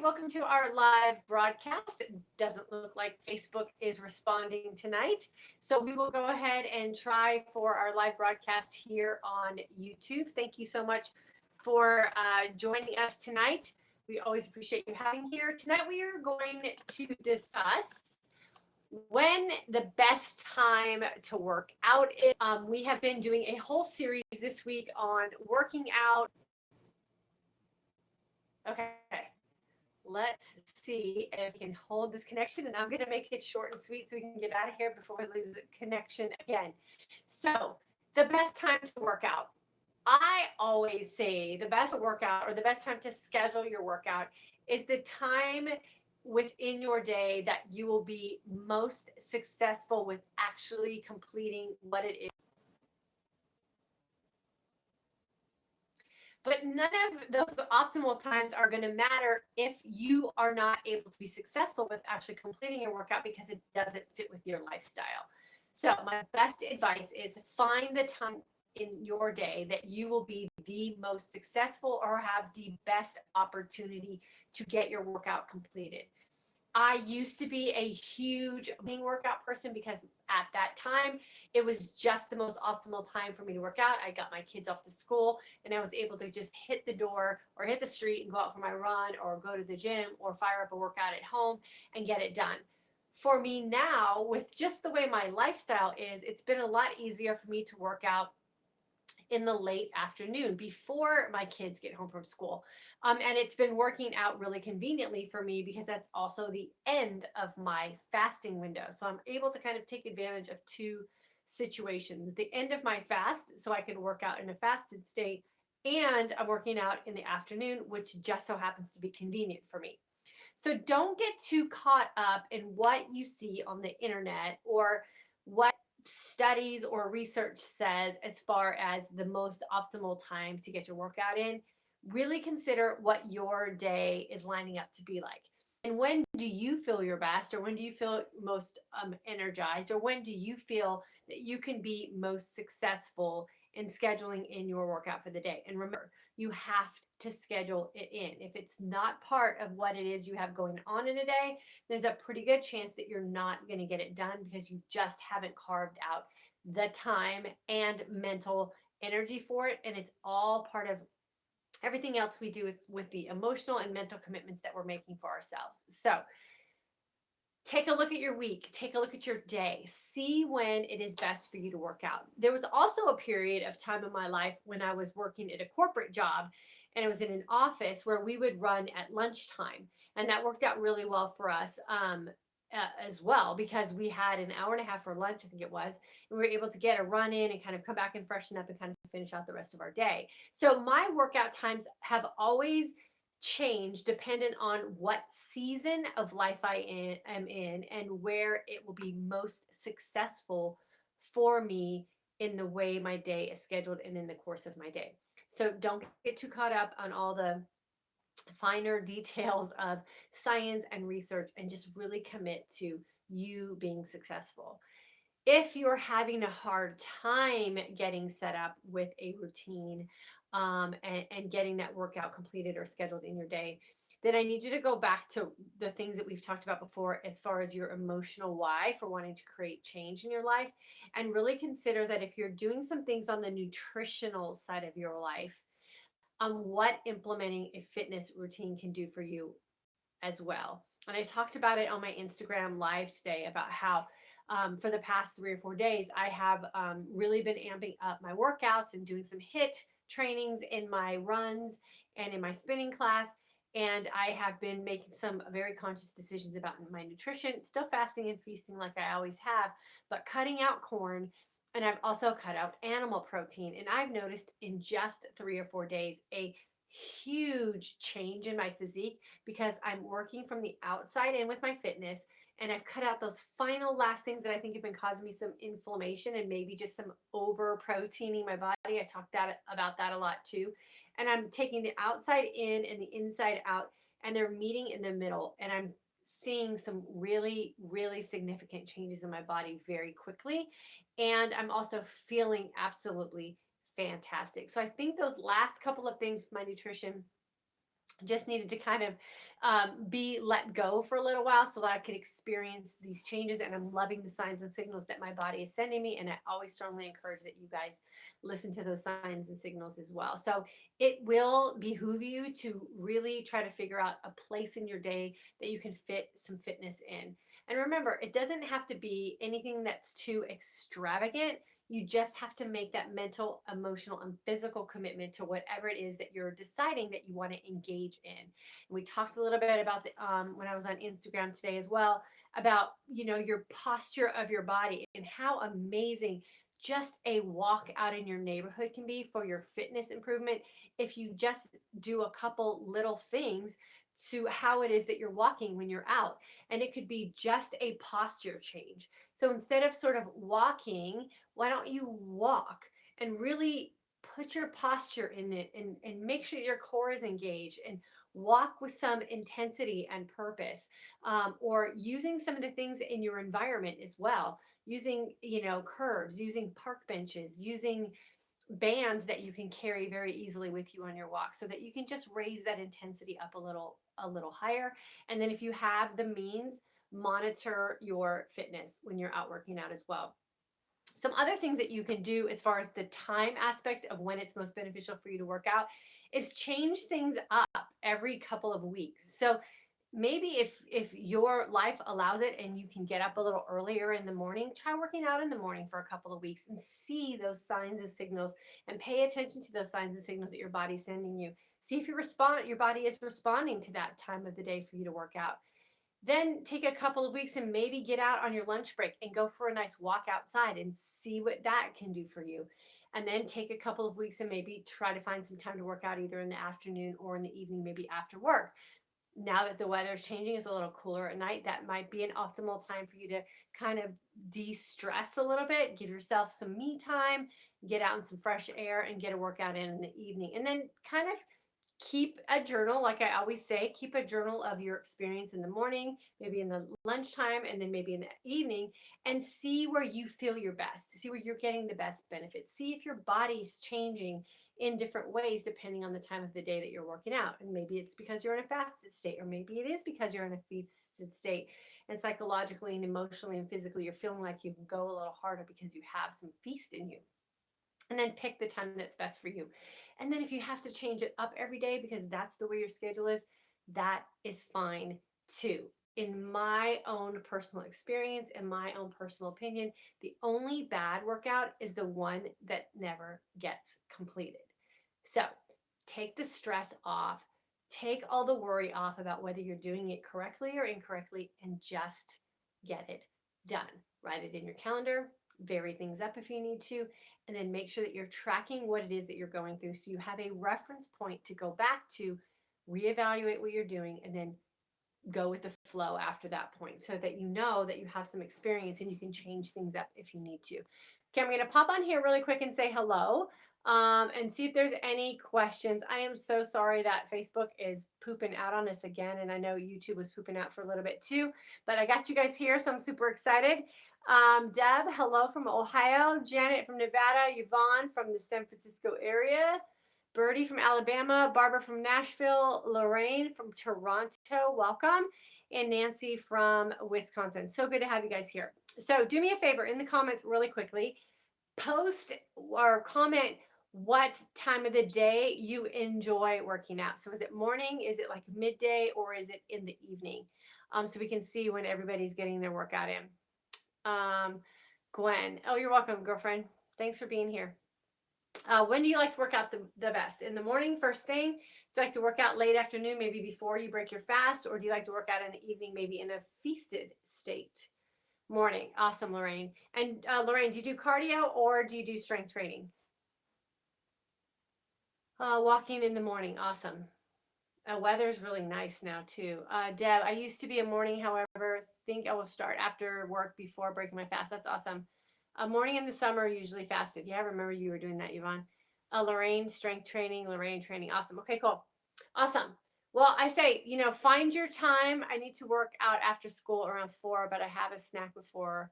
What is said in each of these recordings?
welcome to our live broadcast. It doesn't look like Facebook is responding tonight, so we will go ahead and try for our live broadcast here on YouTube. Thank you so much for joining us tonight. We always appreciate you having here. Tonight we are going to discuss when the best time to work out is. We have been doing a whole series this week on working out. Okay, let's see if we can hold this connection, and I'm going to make it short and sweet so we can get out of here before we lose connection again. So the best time to work out. I always say the best workout or the best time to schedule your workout is the time within your day that you will be most successful with actually completing what it is. But none of those optimal times are going to matter if you are not able to be successful with actually completing your workout because it doesn't fit with your lifestyle. So, my best advice is find the time in your day that you will be the most successful or have the best opportunity to get your workout completed. I used to be a huge morning workout person because at that time it was just the most optimal time for me to work out. I got my kids off to school and I was able to just hit the door or hit the street and go out for my run or go to the gym or fire up a workout at home and get it done. For me now, with just the way my lifestyle is, it's been a lot easier for me to work out in the late afternoon before my kids get home from school. And it's been working out really conveniently for me because that's also the end of my fasting window. So I'm able to kind of take advantage of two situations: the end of my fast, so I can work out in a fasted state, and I'm working out in the afternoon, which just so happens to be convenient for me. So don't get too caught up in what you see on the internet or what studies or research says as far as the most optimal time to get your workout in. Really consider what your day is lining up to be like. And when do you feel your best, or when do you feel most energized, or when do you feel that you can be most successful in scheduling in your workout for the day? And remember, you have to schedule it in. If it's not part of what it is you have going on in a day, there's a pretty good chance that you're not going to get it done because you just haven't carved out the time and mental energy for it. And it's all part of everything else we do with the emotional and mental commitments that we're making for ourselves. So take a look at your week, take a look at your day, see when it is best for you to work out. There was also a period of time in my life when I was working at a corporate job and it was in an office where we would run at lunchtime. And that worked out really well for us as well because we had an hour and a half for lunch, I think it was. And we were able to get a run in and kind of come back and freshen up and kind of finish out the rest of our day. So my workout times have always change dependent on what season of life I am in and where it will be most successful for me in the way my day is scheduled and in the course of my day. So don't get too caught up on all the finer details of science and research and just really commit to you being successful. If you're having a hard time getting set up with a routine and getting that workout completed or scheduled in your day, then I need you to go back to the things that we've talked about before as far as your emotional why for wanting to create change in your life. And really consider that if you're doing some things on the nutritional side of your life, what implementing a fitness routine can do for you as well. And I talked about it on my Instagram live today about how for the past 3 or 4 days, I have really been amping up my workouts and doing some HIIT trainings in my runs and in my spinning class. And I have been making some very conscious decisions about my nutrition, still fasting and feasting like I always have, but cutting out corn. And I've also cut out animal protein. And I've noticed in just 3 or 4 days a huge change in my physique because I'm working from the outside in with my fitness, and I've cut out those final last things that I think have been causing me some inflammation and maybe just some over proteining my body. I talked about that a lot too. And I'm taking the outside in and the inside out, and they're meeting in the middle. And I'm seeing some really, really significant changes in my body very quickly. And I'm also feeling absolutely fantastic. So I think those last couple of things with my nutrition Just needed to kind of be let go for a little while so that I could experience these changes. And I'm loving the signs and signals that my body is sending me. And I always strongly encourage that you guys listen to those signs and signals as well. So it will behoove you to really try to figure out a place in your day that you can fit some fitness in. And remember, it doesn't have to be anything that's too extravagant. You just have to make that mental, emotional, and physical commitment to whatever it is that you're deciding that you want to engage in. And we talked a little bit about the when I was on Instagram today as well about your posture of your body and how amazing just a walk out in your neighborhood can be for your fitness improvement if you just do a couple little things to how it is that you're walking when you're out. And it could be just a posture change. So instead of sort of walking, why don't you walk and really put your posture in it and make sure your core is engaged and walk with some intensity and purpose, or using some of the things in your environment as well, using curbs, using park benches, using bands that you can carry very easily with you on your walk so that you can just raise that intensity up a little higher. And then if you have the means, monitor your fitness when you're out working out as well. Some other things that you can do as far as the time aspect of when it's most beneficial for you to work out is change things up every couple of weeks. So maybe if your life allows it and you can get up a little earlier in the morning, try working out in the morning for a couple of weeks and see those signs and signals and pay attention to those signs and signals that your body's sending you. See if your body is responding to that time of the day for you to work out. Then take a couple of weeks and maybe get out on your lunch break and go for a nice walk outside and see what that can do for you. And then take a couple of weeks and maybe try to find some time to work out either in the afternoon or in the evening, maybe after work. Now that the weather's changing, it's a little cooler at night. That might be an optimal time for you to kind of de-stress a little bit, give yourself some me time, get out in some fresh air and get a workout in the evening. And then kind of keep a journal. Like I always say, keep a journal of your experience in the morning, maybe in the lunchtime, and then maybe in the evening, and see where you feel your best, see where you're getting the best benefits, see if your body's changing in different ways depending on the time of the day that you're working out. And maybe it's because you're in a fasted state, or maybe it is because you're in a feasted state, and psychologically and emotionally and physically you're feeling like you can go a little harder because you have some feast in you. And then pick the time that's best for you. And then if you have to change it up every day because that's the way your schedule is, that is fine too. In my own personal experience and my own personal opinion, the only bad workout is the one that never gets completed. So take the stress off, take all the worry off about whether you're doing it correctly or incorrectly, and just get it done. Write it in your calendar, vary things up if you need to, and then make sure that you're tracking what it is that you're going through so you have a reference point to go back to, reevaluate what you're doing, and then go with the flow after that point so that you know that you have some experience and you can change things up if you need to. Okay, I'm going to pop on here really quick and say hello, and see if there's any questions. I am so sorry that Facebook is pooping out on us again, and I know YouTube was pooping out for a little bit too, but I got you guys here, so I'm super excited. Deb, hello from Ohio. Janet from Nevada. Yvonne from the San Francisco area. Birdie from Alabama, Barbara from Nashville, Lorraine from Toronto, welcome, and Nancy from Wisconsin. So good to have you guys here. So do me a favor in the comments really quickly, post or comment what time of the day you enjoy working out. So is it morning, is it like midday, or is it in the evening? So we can see when everybody's getting their workout in. Gwen, oh, you're welcome, girlfriend. Thanks for being here. When do you like to work out the best? In the morning, first thing? Do you like to work out late afternoon, maybe before you break your fast? Or do you like to work out in the evening, maybe in a feasted state? Morning. Awesome, Lorraine. And Lorraine, do you do cardio or do you do strength training? Walking in the morning. Awesome. Weather's really nice now too. Deb, I used to be a morning, however, think I will start after work before breaking my fast. That's awesome. Morning in the summer, usually fasted. Yeah, I remember you were doing that, Yvonne. Lorraine, strength training, Lorraine training. Awesome. Okay, cool. Awesome. Well, I say, find your time. I need to work out after school around 4, but I have a snack before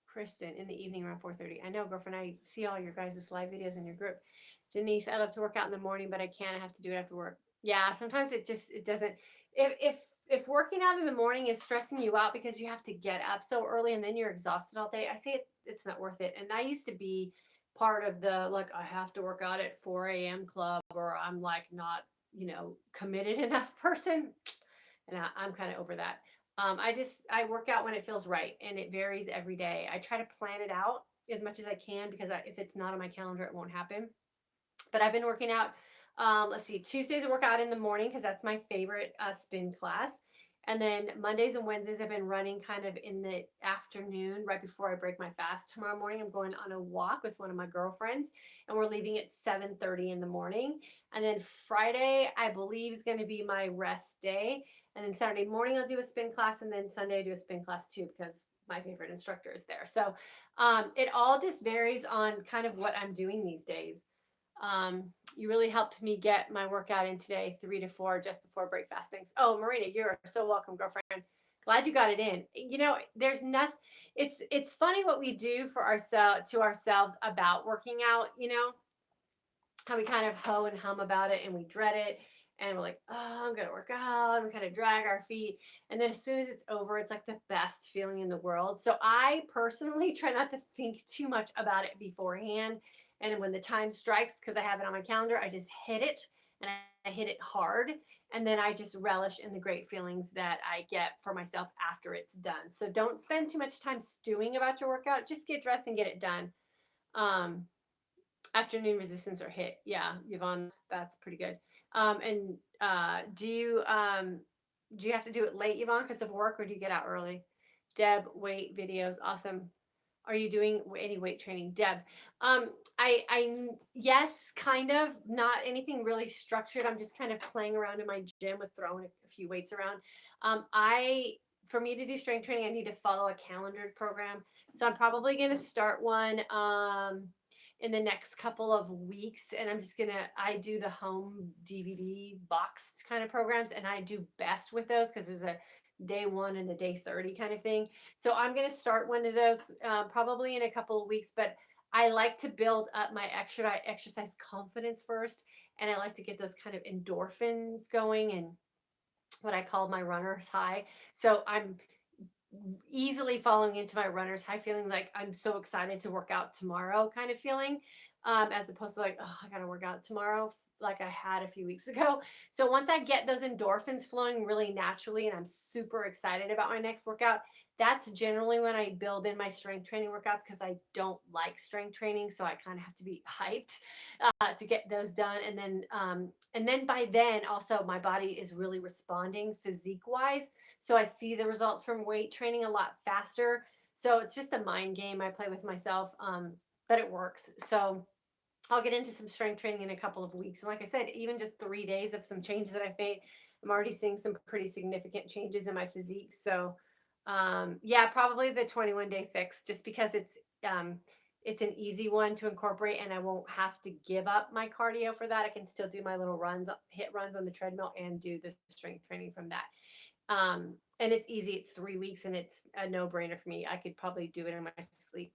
Kristen in the evening around 4:30. I know, girlfriend, I see all your guys' live videos in your group. Denise, I love to work out in the morning, but I can't. I have to do it after work. Yeah, sometimes it doesn't. If working out in the morning is stressing you out because you have to get up so early and then you're exhausted all day, I say it's not worth it. And I used to be part of the like I have to work out at 4 a.m. club, or I'm like not committed enough person, and I'm kind of over that. I work out when it feels right, and it varies every day. I try to plan it out as much as I can because if it's not on my calendar, it won't happen. But I've been working out. Let's see, Tuesdays I work out in the morning because that's my favorite spin class. And then Mondays and Wednesdays I've been running kind of in the afternoon right before I break my fast. Tomorrow morning I'm going on a walk with one of my girlfriends, and we're leaving at 7:30 in the morning. And then Friday I believe is going to be my rest day. And then Saturday morning I'll do a spin class, and then Sunday I do a spin class too because my favorite instructor is there. So it all just varies on kind of what I'm doing these days. You really helped me get my workout in today, 3 to 4, just before break fasting. Oh, Marina, you're so welcome, girlfriend. Glad you got it in. There's nothing. It's funny what we do for ourselves to ourselves about working out. How we kind of hoe and hum about it, and we dread it, and we're like, oh, I'm gonna work out, and we kind of drag our feet, and then as soon as it's over, it's like the best feeling in the world. So I personally try not to think too much about it beforehand, and when the time strikes, because I have it on my calendar, I just hit it, and I hit it hard, and then I just relish in the great feelings that I get for myself after it's done. So don't spend too much time stewing about your workout. Just get dressed and get it done. um Afternoon resistance or hit. Yeah, Yvonne, that's pretty good. And do you have to do it late, Yvonne, because of work, or do you get out early? Deb, weight videos, awesome. Are you doing any weight training, Deb? Yes, kind of. Not anything really structured. I'm just kind of playing around in my gym with throwing a few weights around. For me to do strength training, I need to follow a calendared program. So I'm probably going to start one in the next couple of weeks, and I do the home DVD boxed kind of programs, and I do best with those because there's a day 1 and a day 30 kind of thing. So I'm going to start one of those probably in a couple of weeks, but I like to build up my exercise confidence first, and I like to get those kind of endorphins going and what I call my runner's high. So I'm easily falling into my runner's high, feeling like I'm so excited to work out tomorrow kind of feeling, as opposed to like, oh, I gotta work out tomorrow like I had a few weeks ago. So once I get those endorphins flowing really naturally and I'm super excited about my next workout, that's generally when I build in my strength training workouts, because I don't like strength training, so I kind of have to be hyped to get those done. And then by then also my body is really responding physique wise, so I see the results from weight training a lot faster. So it's just a mind game I play with myself, but it works. So I'll get into some strength training in a couple of weeks. And like I said, even just 3 days of some changes that I've made, I'm already seeing some pretty significant changes in my physique. So yeah, probably the 21-day fix, just because it's an easy one to incorporate, and I won't have to give up my cardio for that. I can still do my little hit runs on the treadmill, and do the strength training from that. And it's easy. It's 3 weeks, and it's a no-brainer for me. I could probably do it in my sleep.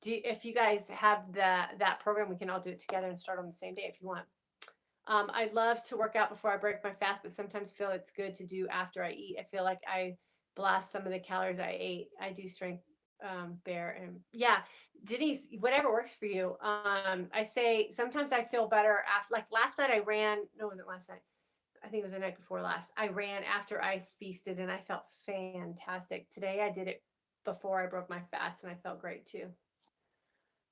If you guys have that program, we can all do it together and start on the same day if you want. I love to work out before I break my fast, but sometimes feel it's good to do after I eat. I feel like I blast some of the calories I ate. I do strength bear, and yeah, Denise, whatever works for you. I say sometimes I feel better after, like last night I ran. No, it wasn't last night. I think it was the night before last. I ran after I feasted, and I felt fantastic. Today I did it before I broke my fast, and I felt great too.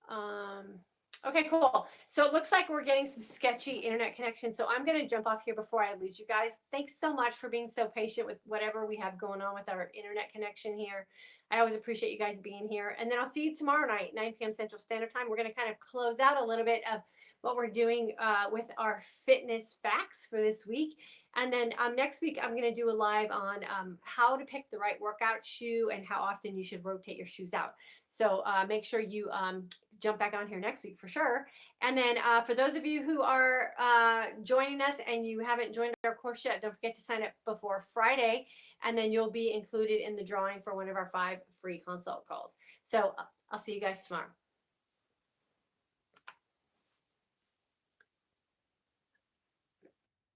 Um, okay, cool. So it looks like we're getting some sketchy internet connection. So I'm going to jump off here before I lose you guys. Thanks so much for being so patient with whatever we have going on with our internet connection here. I always appreciate you guys being here. And then I'll see you tomorrow night, 9 p.m. Central Standard Time. We're going to kind of close out a little bit of what we're doing with our fitness facts for this week. And then next week, I'm going to do a live on how to pick the right workout shoe and how often you should rotate your shoes out. So make sure you jump back on here next week for sure. And then for those of you who are joining us and you haven't joined our course yet, don't forget to sign up before Friday, and then you'll be included in the drawing for one of our 5 free consult calls. So I'll see you guys tomorrow.